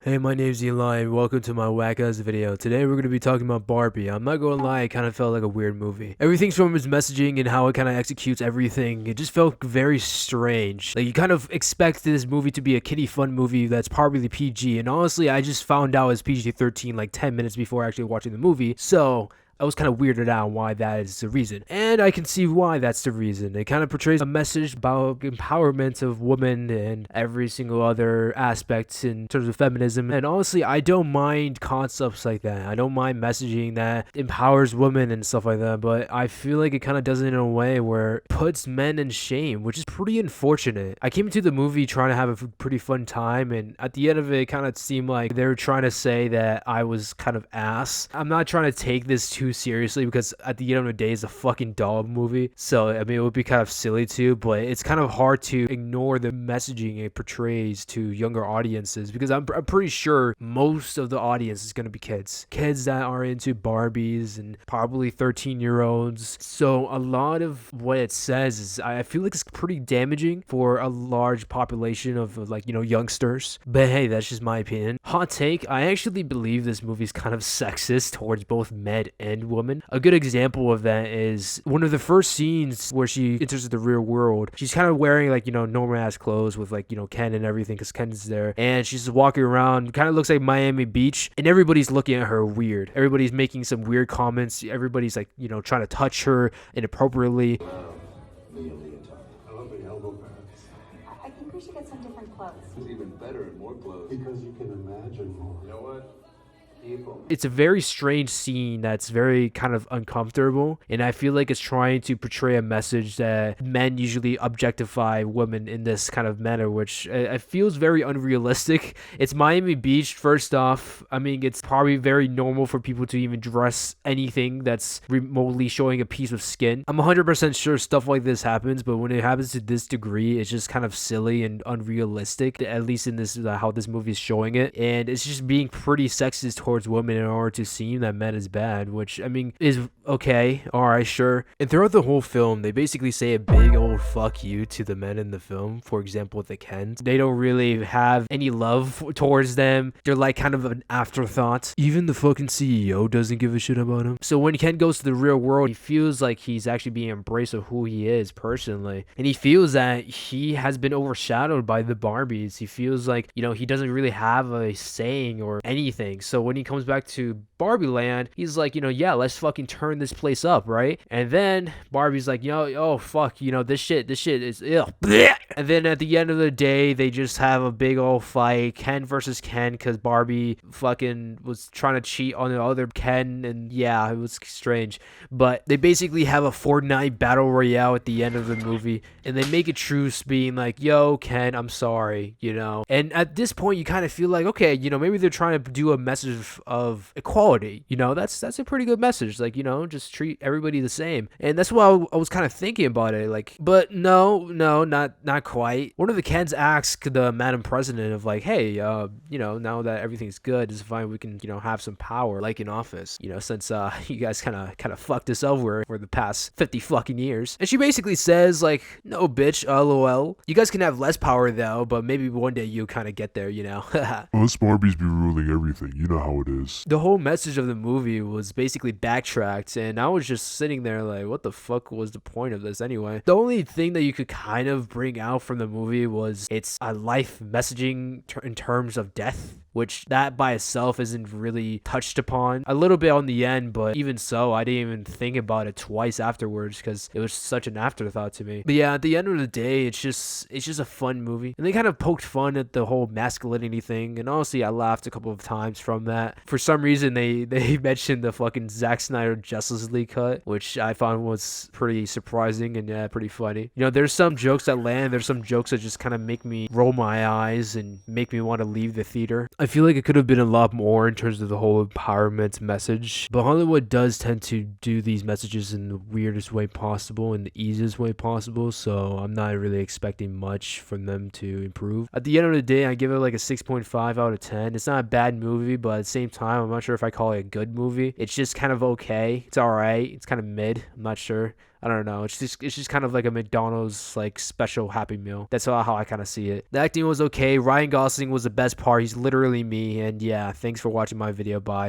Hey, my name's Eli, and welcome to my whack-ass video. Today we're going to be talking about Barbie. I'm not going to lie, it kind of felt like a weird movie. Everything from its messaging and how it kind of executes everything, it just felt very strange. Like, you kind of expect this movie to be a kiddie fun movie that's probably PG, and honestly, I just found out it's PG-13 like 10 minutes before actually watching the movie, so I was kind of weirded out why that is the reason. And I can see why that's the reason. It kind of portrays a message about empowerment of women and every single other aspect in terms of feminism. And honestly, I don't mind concepts like that. I don't mind messaging that empowers women and stuff like that. But I feel like it kind of does it in a way where it puts men in shame, which is pretty unfortunate. I came into the movie trying to have a pretty fun time. And at the end of it, it kind of seemed like they were trying to say that I was kind of ass. I'm not trying to take this too seriously because at the end of the day it's a fucking doll movie, so I mean it would be kind of silly too, but it's kind of hard to ignore the messaging it portrays to younger audiences because I'm pretty sure most of the audience is going to be kids that are into Barbies and probably 13-year-olds. So a lot of what it says is I feel like it's pretty damaging for a large population of youngsters, but hey, that's just my opinion. Hot take, I actually believe this movie is kind of sexist towards both men and woman. A good example of that is one of the first scenes where she enters the real world. She's kind of wearing normal ass clothes with Ken and everything because Ken's there, and she's just walking around, kind of looks like Miami Beach, and everybody's looking at her weird. Everybody's making some weird comments. Everybody's trying to touch her inappropriately. I love the elbow pads. I think we should get some different clothes. It's even better and more clothes. Because you can imagine more. You know what? It's a very strange scene that's very kind of uncomfortable, and I feel like it's trying to portray a message that men usually objectify women in this kind of manner, which it feels very unrealistic. It's Miami Beach. First off, I mean, it's probably very normal for people to even dress anything that's remotely showing a piece of skin. I'm 100% sure stuff like this happens, but when it happens to this degree, it's just kind of silly and unrealistic, at least in this how this movie is showing it, and it's just being pretty sexist towards women in order to seem that men is bad, which I mean is okay, alright, sure. And throughout the whole film, they basically say a big old fuck you to the men in the film. For example, the Kens, they don't really have any love towards them. They're like kind of an afterthought. Even the fucking CEO doesn't give a shit about him. So when Ken goes to the real world, he feels like he's actually being embraced of who he is personally, and he feels that he has been overshadowed by the Barbies. He feels like he doesn't really have a saying or anything. So when he comes back to Barbie Land, he's like, yeah, let's fucking turn this place up, right? And then Barbie's like, oh fuck, this shit is ill. And then at the end of the day, they just have a big old fight, Ken versus Ken, because Barbie fucking was trying to cheat on the other Ken, and yeah, it was strange. But they basically have a Fortnite battle royale at the end of the movie, and they make a truce being like, yo, Ken, I'm sorry, And at this point, you kind of feel like, okay, maybe they're trying to do a message of equality. That's a pretty good message. Just treat everybody the same. And that's why I was kind of thinking about it. But no, not quite. One of the Kens asked the Madam President of hey, now that everything's good, is it fine we can, have some power in office, since you guys kind of fucked us over for the past 50 fucking years. And she basically says no, bitch, lol. You guys can have less power though, but maybe one day you kind of get there, Us Barbies be ruling everything. You know how it is. The whole message of the movie was basically backtracked, and I was just sitting there what the fuck was the point of this anyway? The only thing that you could kind of bring out from the movie was it's a life messaging in terms of death, which that by itself isn't really touched upon. A little bit on the end, but even so, I didn't even think about it twice afterwards because it was such an afterthought to me. But yeah, at the end of the day, it's just a fun movie, and they kind of poked fun at the whole masculinity thing, and honestly, I laughed a couple of times from that. For some reason, they mentioned the fucking Zack Snyder Justice League cut, which I found was pretty surprising and pretty funny. There's some jokes that land, there's some jokes that just kind of make me roll my eyes and make me want to leave the theater. I feel like it could have been a lot more in terms of the whole empowerment message, but Hollywood does tend to do these messages in the weirdest way possible, in the easiest way possible, so I'm not really expecting much from them to improve. At the end of the day, I give it a 6.5 out of 10. It's not a bad movie, but at the same time, I'm not sure if I call it a good movie. It's just kind of okay. It's alright. It's kind of mid. I'm not sure. I don't know. It's just kind of like a McDonald's like special Happy Meal. That's how I kind of see it. The acting was okay. Ryan Gosling was the best part. He's literally me. And yeah, thanks for watching my video. Bye.